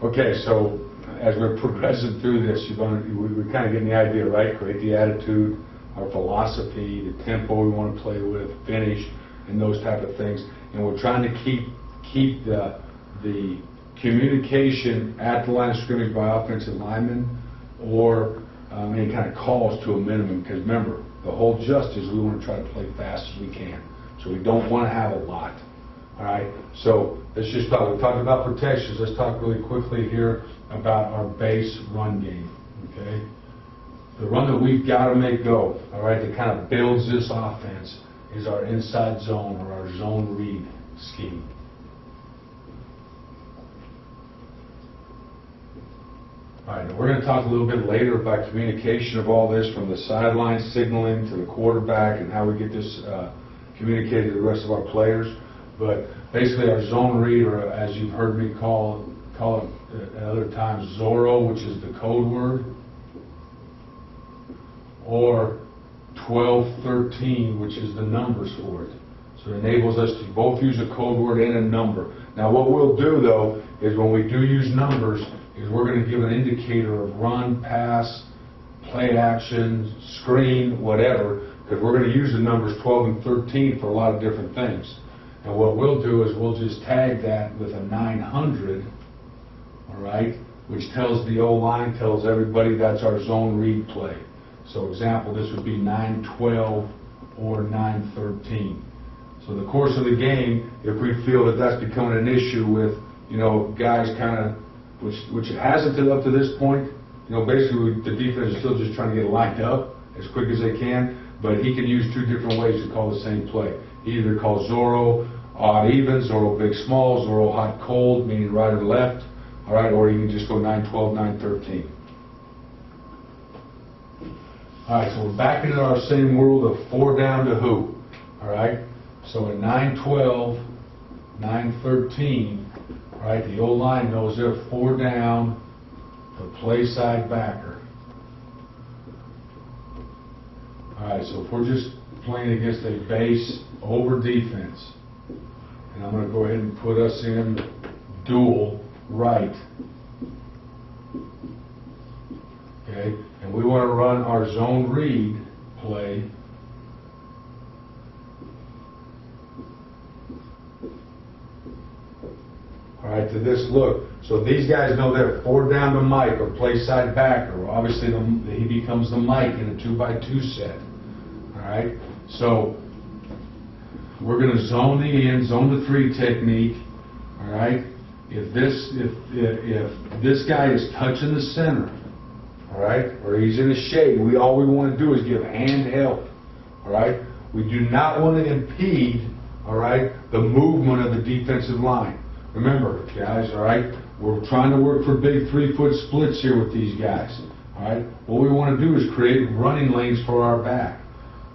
Okay, so as we're progressing through this, we're kind of getting the idea, right? Create the attitude, our philosophy, the tempo we want to play with, finish, and those type of things. And we're trying to keep the communication at the line of scrimmage by offensive linemen or any kind of calls to a minimum. Because remember, the whole gist is we want to try to play fast as we can. So we don't want to have a lot. All right, so let's just talk. We talked about protections. Let's talk really quickly here about our base run game. Okay, the run that we've got to make go. All right, that kind of builds this offense is our inside zone or our zone read scheme. All right, now we're going to talk a little bit later about communication of all this, from the sideline signaling to the quarterback and how we get this communicated to the rest of our players. But basically our zone read, or as you've heard me call it at other times, Zorro, which is the code word, or 12-13, which is the numbers for it. So it enables us to both use a code word and a number. Now what we'll do though is when we do use numbers is we're going to give an indicator of run, pass, play action, screen, whatever, because we're going to use the numbers 12 and 13 for a lot of different things. And what we'll do is we'll just tag that with a 900, all right, which tells the O-line, tells everybody that's our zone read play. So example, this would be 912 or 913. So the course of the game, if we feel that that's becoming an issue with, guys kind of, which it hasn't up to this point, basically the defense is still just trying to get lined up as quick as they can, but he can use two different ways to call the same play. He either calls Zorro odd even, Zorro big small, Zorro hot cold, meaning right or left, all right, or you can just go 912, 913. All right, so we're back into our same world of 4 down to who, all right? So in 912, 913, all right, the O-line knows they're 4 down to play side backer. All right, so if we're just playing against a base over defense, and I'm going to go ahead and put us in dual right. Okay, and we want to run our zone read play. All right, to this look. So these guys know they're 4 down to Mike or play side backer. Obviously, he becomes the Mike in a 2x2 set. All right, so we're going to zone the in, zone the 3 technique. All right, if this guy is touching the center, all right, or he's in a shade, all we want to do is give hand help. All right, we do not want to impede, all right, the movement of the defensive line. Remember, guys, all right, we're trying to work for big 3-foot splits here with these guys. All right, what we want to do is create running lanes for our back.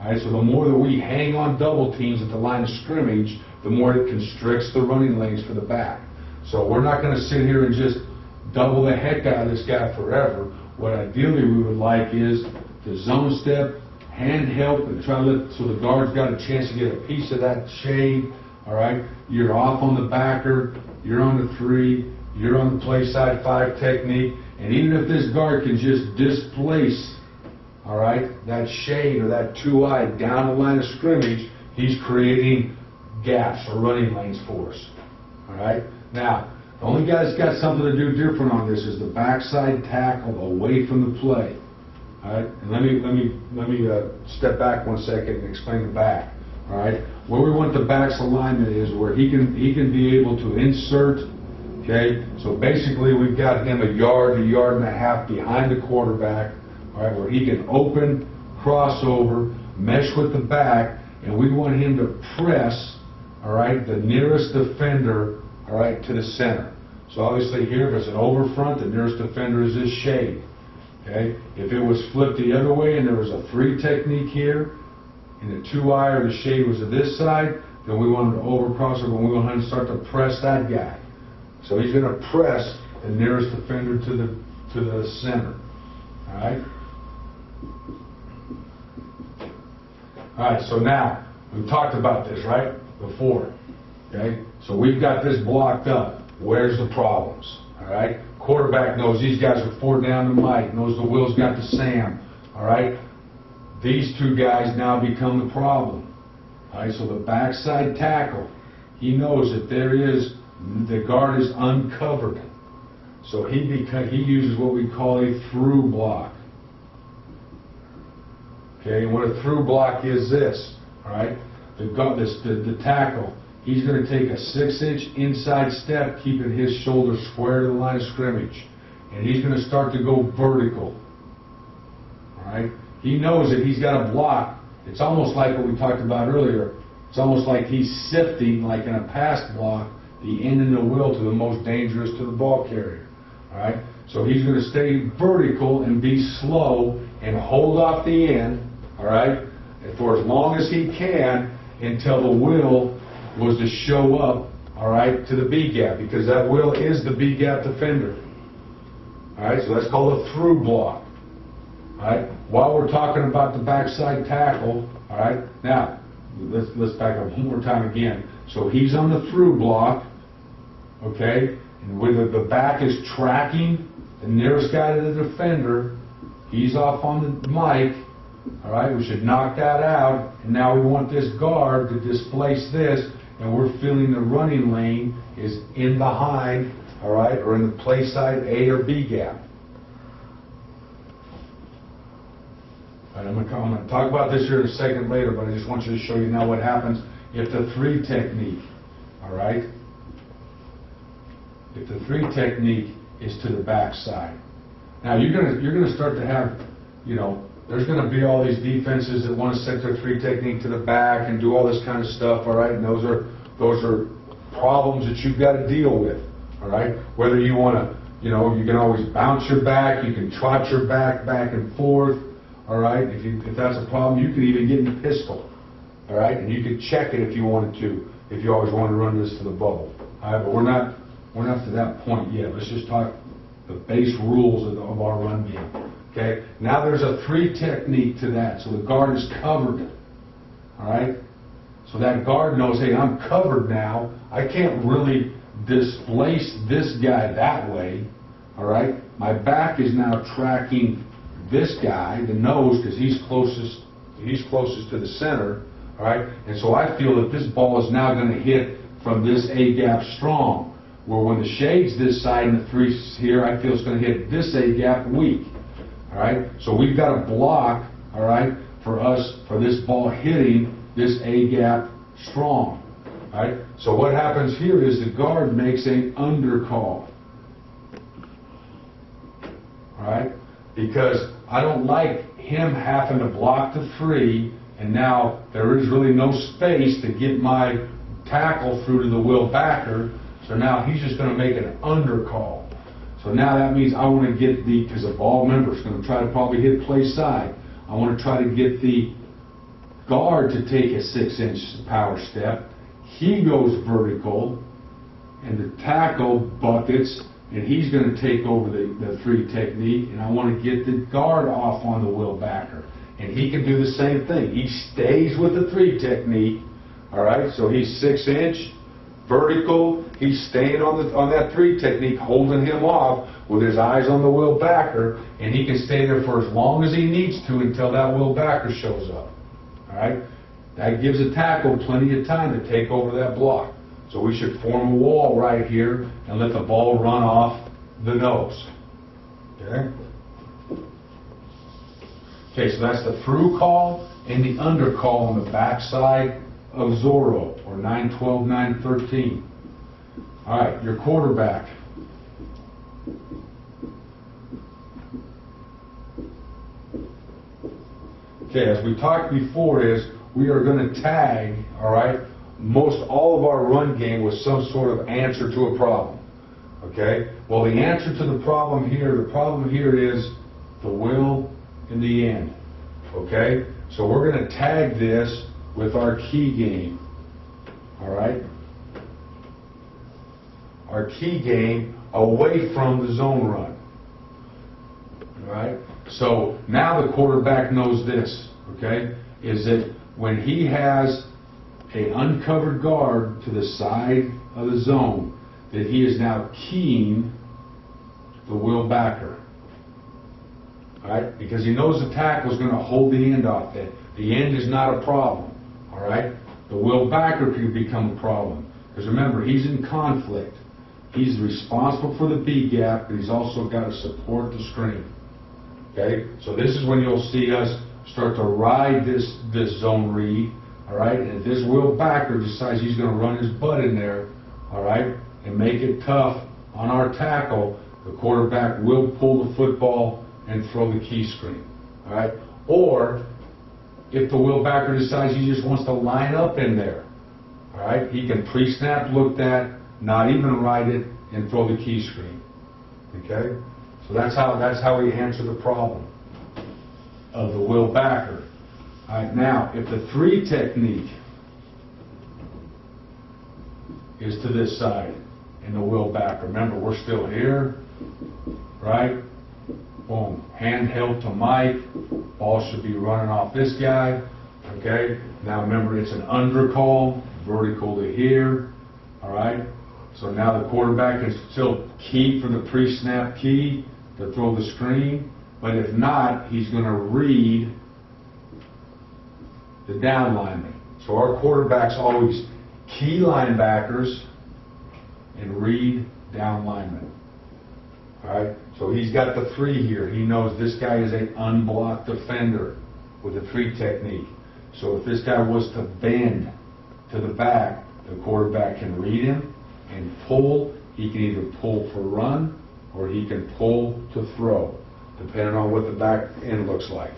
All right, so the more that we hang on double teams at the line of scrimmage, the more it constricts the running lanes for the back. So we're not going to sit here and just double the heck out of this guy forever. What ideally we would like is the zone step, hand help, and try to so the guard's got a chance to get a piece of that shade. All right, you're off on the backer, you're on the 3, you're on the play side 5 technique, and even if this guard can just displace, all right, that shade or that 2-eye down the line of scrimmage, he's creating gaps or running lanes for us. All right, now the only guy that's got something to do different on this is the backside tackle away from the play. All right, and let me step back 1 second and explain the back. All right, where we want the back's alignment is where he can be able to insert. Okay, so basically we've got him a yard and a half behind the quarterback. All right, where he can open, crossover, mesh with the back, and we want him to press, all right, the nearest defender, all right, to the center. So obviously here, if it's an over front, the nearest defender is this shade. Okay, if it was flipped the other way and there was a 3 technique here, and the 2-eye or the shade was to this side, then we want him to over crossover, and we want him to start to press that guy. So he's going to press the nearest defender to the center. All right. All right, so now, we've talked about this, right, before, okay? So we've got this blocked up. Where's the problems, all All right? Quarterback knows these guys are 4 down to Mike, knows the Will's got the Sam. All right? These two guys now become the problem. All right? So the backside tackle, he knows that the guard is uncovered. So he uses what we call a through block. Okay, and what a through block is this, all right? The tackle, he's going to take a 6-inch inside step, keeping his shoulder square to the line of scrimmage. And he's going to start to go vertical, all right? He knows that he's got a block. It's almost like what we talked about earlier. It's almost like he's sifting, like in a pass block, the end and the will to the most dangerous to the ball carrier, all right? So he's going to stay vertical and be slow and hold off the end, all right, and for as long as he can until the will was to show up, all right, to the B gap, because that will is the B gap defender. All right, so that's called a through block. All right, while we're talking about the backside tackle, all right, now let's back up one more time again. So he's on the through block, okay, and with the back is tracking the nearest guy to the defender. He's off on the mic. All right, we should knock that out, and now we want this guard to displace this, and we're feeling the running lane is in behind, all right, or in the play side A or B gap. All right, I'm going to talk about this here in a second later, but I just want you to show you now what happens if the 3 technique, all right, if the 3 technique is to the back side. Now you're going to start to have, you know, there's going to be all these defenses that want to set their 3 technique to the back and do all this kind of stuff, all right? And those are problems that you've got to deal with, all right? Whether you want to, you know, you can always bounce your back, you can trot your back and forth, all right? If that's a problem, you can even get in the pistol, all right? And you could check it if you wanted to, if you always want to run this to the bubble, all right? But we're not to that point yet. Let's just talk the base rules of our run game. Okay, now there's a 3 technique to that, so the guard is covered, all right? So that guard knows, hey, I'm covered now. I can't really displace this guy that way, all right? My back is now tracking this guy, the nose, because he's closest to the center, all right? And so I feel that this ball is now going to hit from this A gap strong, where when the shade's this side and the 3's here, I feel it's going to hit this A gap weak. All right, so we've got a block, all right, for this ball hitting this A gap strong. All right, so what happens here is the guard makes an undercall. All right, because I don't like him having to block the 3, and now there is really no space to get my tackle through to the will backer. So now he's just going to make an undercall. So now that means I want to get because the ball member is going to try to probably hit play side. I want to try to get the guard to take a 6-inch power step. He goes vertical, and the tackle buckets, and he's going to take over the 3 technique, and I want to get the guard off on the will backer. And he can do the same thing. He stays with the 3 technique, all right? So he's 6-inch. Vertical, he's staying on that 3 technique, holding him off with his eyes on the will backer, and he can stay there for as long as he needs to until that will backer shows up. All right? That gives a tackle plenty of time to take over that block. So we should form a wall right here and let the ball run off the nose. Okay? Okay, so that's the through call and the under call on the backside of Zorro, or 9-12, 9-13. All right, your quarterback. Okay, as we talked before is, we are going to tag, all right, most all of our run game with some sort of answer to a problem. Okay? Well, the answer to the problem here is the will in the end. Okay? So we're going to tag this with our key game, all right? Our key game away from the zone run, all right? So now the quarterback knows this, okay? Is that when he has an uncovered guard to the side of the zone, that he is now keying the will backer. All right? Because he knows the tackle is going to hold the end off. The end is not a problem. All right? The will backer could become a problem. Because remember, he's in conflict. He's responsible for the B gap, but he's also got to support the screen. Okay? So this is when you'll see us start to ride this zone read. All right? And if this will backer decides he's going to run his butt in there, all right, and make it tough on our tackle, the quarterback will pull the football and throw the key screen. All right? Or if the will backer decides he just wants to line up in there, all right, he can pre-snap look that, not even ride it, and throw the key screen. Okay? So that's how we answer the problem of the will backer. All right, now, if the 3 technique is to this side in the will backer, remember, we're still here, right? Boom, hand held to Mike, ball should be running off this guy, okay? Now remember, it's an under call, vertical to here, all right? So now the quarterback can still keep for the pre-snap key to throw the screen, but if not, he's going to read the down lineman. So our quarterbacks always key linebackers and read down linemen. All right? So he's got the 3 here. He knows this guy is an unblocked defender with a 3 technique. So if this guy was to bend to the back, the quarterback can read him and pull. He can either pull for run or he can pull to throw, depending on what the back end looks like.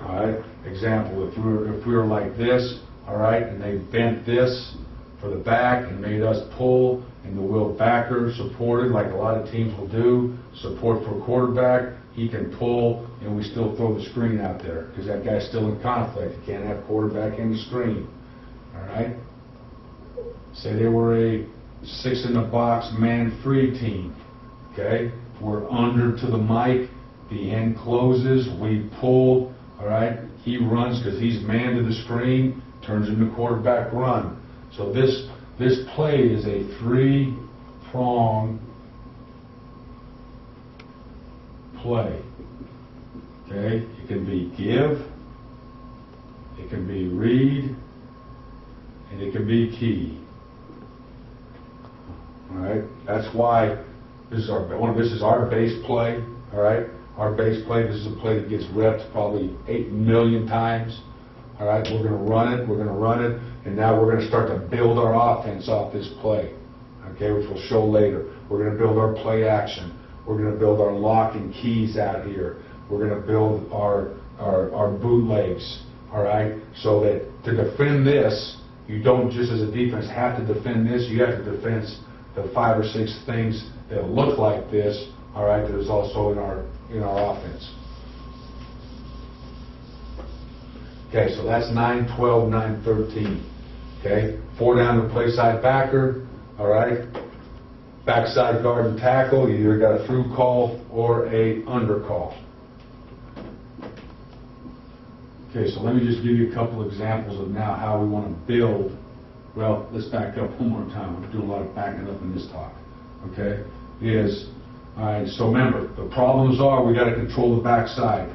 All right? Example, if we were like this, all right, and they bent this for the back and made us pull, and the will backer supported, like a lot of teams will do, support for quarterback, he can pull, and we still throw the screen out there, because that guy's still in conflict. You can't have quarterback in the screen. All right? Say they were a 6-in-the-box man-free team. Okay? We're under to the mic, the end closes, we pull, all right? He runs because he's man to the screen, turns into quarterback run. So this play is a 3-prong play. Okay? It can be give, it can be read, and it can be key. All right? That's why this is our base play. All right? Our base play, this is a play that gets reps probably 8 million times. All right, we're going to run it, and now we're going to start to build our offense off this play, okay, which we'll show later. We're going to build our play action. We're going to build our lock and keys out here. We're going to build our bootlegs, all right, so that to defend this, you don't just as a defense have to defend this, you have to defend the 5 or 6 things that look like this, all right, that is also in our offense. Okay, so that's 9, 12, 9, 13. Okay, 4 down to play side backer, all right. Backside guard and tackle, you either got a through call or a under call. Okay, so let me just give you a couple examples of now how we want to build. Well, let's back up one more time. We're doing a lot of backing up in this talk. Okay, all right, so remember, the problems are we got to control the backside.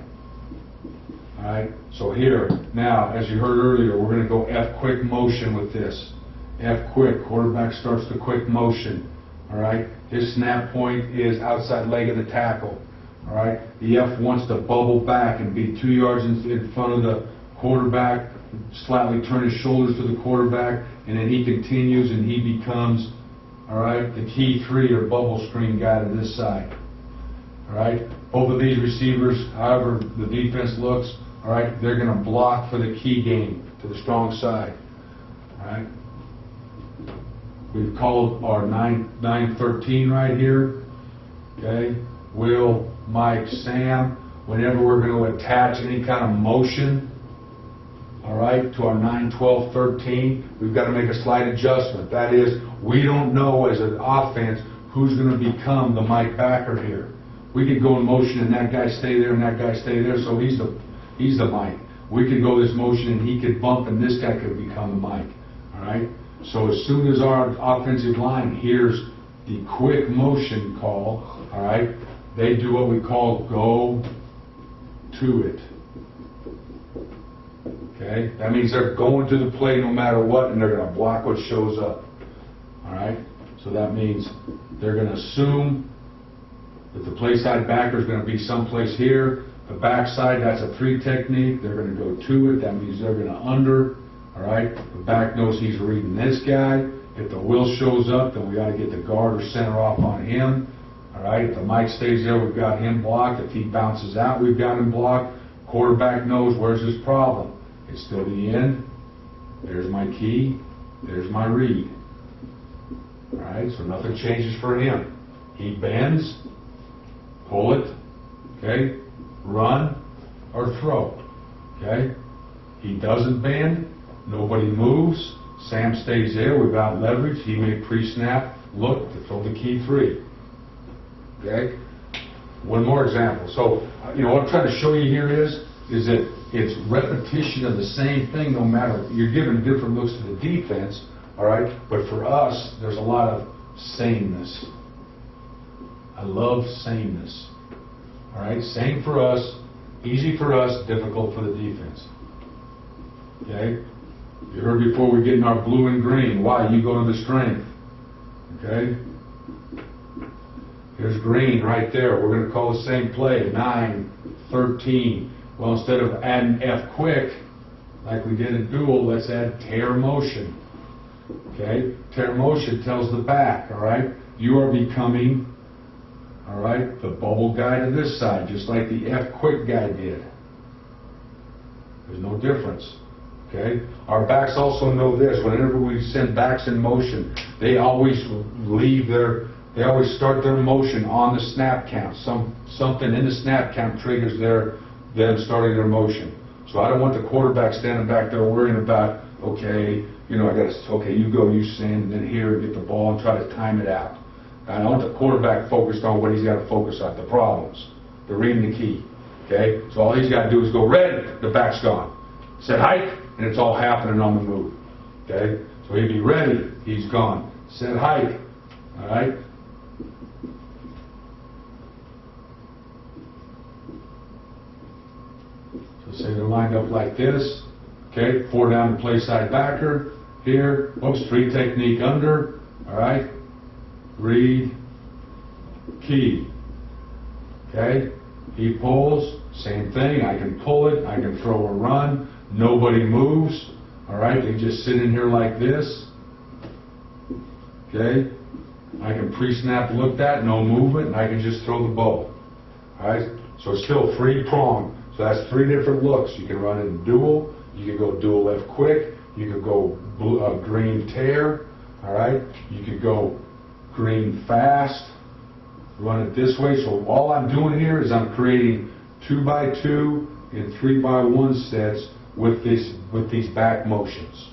All right, so here, now, as you heard earlier, we're going to go F quick motion with this. F quick, quarterback starts the quick motion. All right, his snap point is outside leg of the tackle. All right, the F wants to bubble back and be 2 yards in front of the quarterback, slightly turn his shoulders to the quarterback, and then he continues and he becomes, all right, the key 3 or bubble screen guy to this side. All right, both of these receivers, however the defense looks, all right, they're going to block for the key game to the strong side. All right, we've called our 9-13 right here. Okay, Will, Mike, Sam. Whenever we're going to attach any kind of motion, all right, to our 9-12-13, we've got to make a slight adjustment. That is, we don't know as an offense who's going to become the Mike backer here. We could go in motion and that guy stay there and that guy stay there, so he's the Mike. We could go this motion and he could bump and this guy could become the Mike. All right? So as soon as our offensive line hears the quick motion call, all right, they do what we call go to it. Okay? That means they're going to the play no matter what, and they're going to block what shows up. All right? So that means they're going to assume that the play side backer is going to be someplace here. The backside, that's a 3 technique. They're going to go to it. That means they're going to under. All right? The back knows he's reading this guy. If the will shows up, then we got to get the guard or center off on him. All right? If the mic stays there, we've got him blocked. If he bounces out, we've got him blocked. Quarterback knows where's his problem. It's still the end. There's my key. There's my read. All right? So nothing changes for him. He bends. Pull it. Okay? Run or throw. Okay? He doesn't bend. Nobody moves. Sam stays there. We've got leverage. He may pre-snap, look to throw the key 3. Okay? One more example. So, what I'm trying to show you here is that it's repetition of the same thing no matter, you're giving different looks to the defense, all right? But for us, there's a lot of sameness. I love sameness. All right? Same for us, easy for us, difficult for the defense. Okay? You heard before we get in our blue and green. Why? You go to the strength. Okay? Here's green right there. We're going to call the same play, 9, 13. Well, instead of adding F quick, like we did in dual, let's add tear motion. Okay? Tear motion tells the back, all right? You are becoming, all right, the bubble guy to this side, just like the F quick guy did. There's no difference. Okay? Our backs also know this. Whenever we send backs in motion, they always start their motion on the snap count. Something in the snap count triggers them starting their motion. So I don't want the quarterback standing back there worrying about, okay, you go, you send, and then here, get the ball and try to time it out. I want the quarterback focused on what he's got to focus on, the problems. They're reading the key. Okay? So all he's got to do is go, ready, the back's gone. Set hike, and it's all happening on the move. Okay? So he'd be ready, he's gone. Set hike. All right? So say they're lined up like this. Okay? 4 down to play side backer. Here. Oops, 3 technique under. All right? Read. Key. Okay? He pulls. Same thing. I can pull it. I can throw a run. Nobody moves. All right? They just sit in here like this. Okay? I can pre-snap looked at, no movement, and I can just throw the ball. All right? So it's still 3-pronged. So that's 3 different looks. You can run it in dual. You can go dual left quick. You could go green tear. All right? You could go green fast. Run it this way. So all I'm doing here is I'm creating 2x2 and 3x1 sets with these back motions.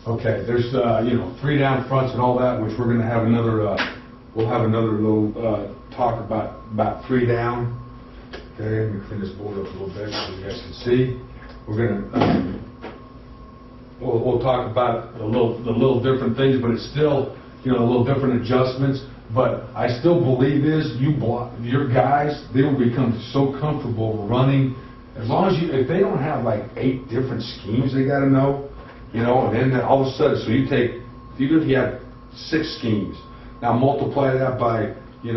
Okay, there's 3 down fronts and all that, which we're going to have another. We'll have another little talk about 3 down. Okay, let me clean this board up a little bit so you guys can see. We're going to we'll talk about the little different things, but it's still a little different adjustments. But I still believe your guys, they will become so comfortable running as long as if they don't have like 8 different schemes they got to know. And then all of a sudden, so you take, even if you have 6 schemes, now multiply that by, 6,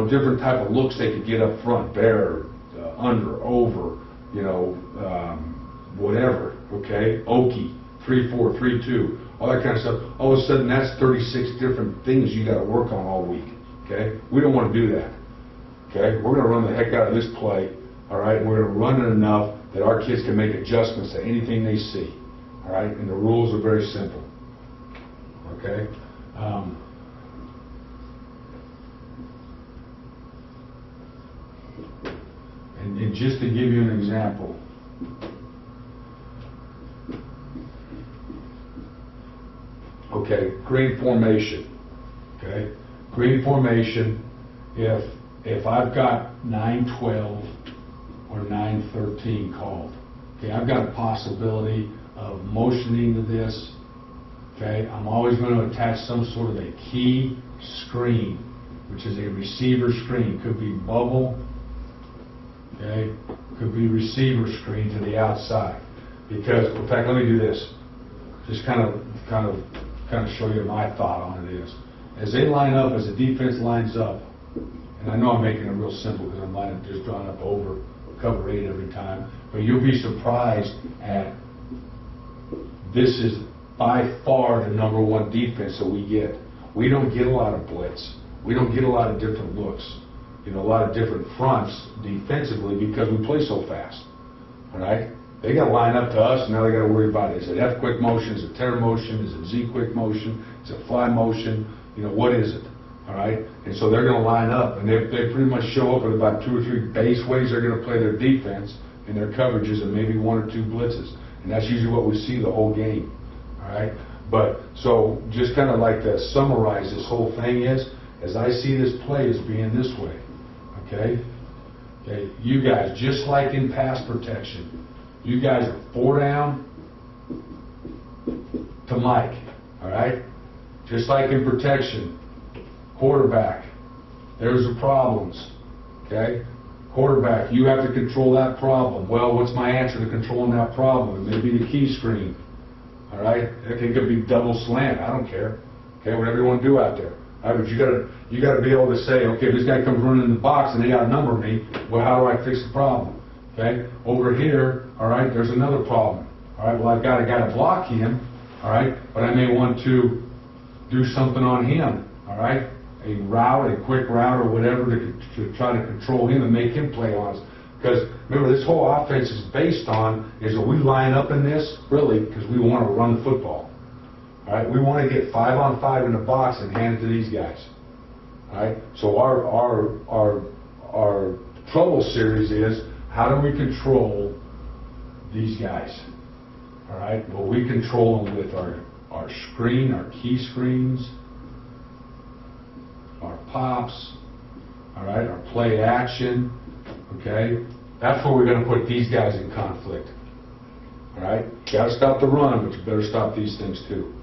different type of looks they could get up front, bear, under, over, whatever, okay? Okie, 3-4, 3-2, all that kind of stuff. All of a sudden, that's 36 different things you got to work on all week, okay? We don't want to do that, okay? We're going to run the heck out of this play, all right? We're going to run it enough that our kids can make adjustments to anything they see, all right? And the rules are very simple, okay? And just to give you an example, okay, green formation, okay? Green formation, if I've got 9-12, or 9-13 called. Okay, I've got a possibility of motioning to this. Okay, I'm always going to attach some sort of a key screen, which is a receiver screen. Could be bubble, okay, could be receiver screen to the outside. Because, in fact, let me do this. Just kind of show you my thought on it is. As they line up, as the defense lines up, and I know I'm making it real simple because I'm lining just drawing up over cover 8 every time, but you'll be surprised at this is by far the #1 defense that we get. We don't get a lot of blitz. We don't get a lot of different looks, a lot of different fronts defensively because we play so fast. All right? They got to line up to us, and now they got to worry about it. Is it F quick motion? Is it tear motion? Is it Z quick motion? Is it fly motion? What is it? All right? And so they're going to line up, and they pretty much show up with about 2 or 3 base ways they're going to play their defense and their coverages and maybe 1 or 2 blitzes. And that's usually what we see the whole game. All right? But so just kind of like to summarize this whole thing is, as I see this play as being this way. Okay? Okay, you guys, just like in pass protection, you guys are 4 down to Mike. All right? Just like in protection, quarterback, there's the problems. Okay? Quarterback, you have to control that problem. Well, what's my answer to controlling that problem? It may be the key screen. All right? It could be double slant. I don't care. Okay, whatever you want to do out there. All right, but you got to be able to say, okay, this guy comes running in the box and they outnumber me. Well, how do I fix the problem? Okay, over here, all right, there's another problem. All right, well, I've got a guy to block him. All right, but I may want to do something on him. All right, a route, a quick route, or whatever to try to control him and make him play on us. Because remember, this whole offense is based on is that we line up in this really because we want to run the football. All right, we want to get 5-on-5 in the box and hand it to these guys. All right, so our trouble series is how do we control these guys? All right, well, we control them with our screen, our key screens, our pops, all right, our play action. Okay, that's where we're going to put these guys in conflict. All right, you got to stop the run, but you better stop these things too.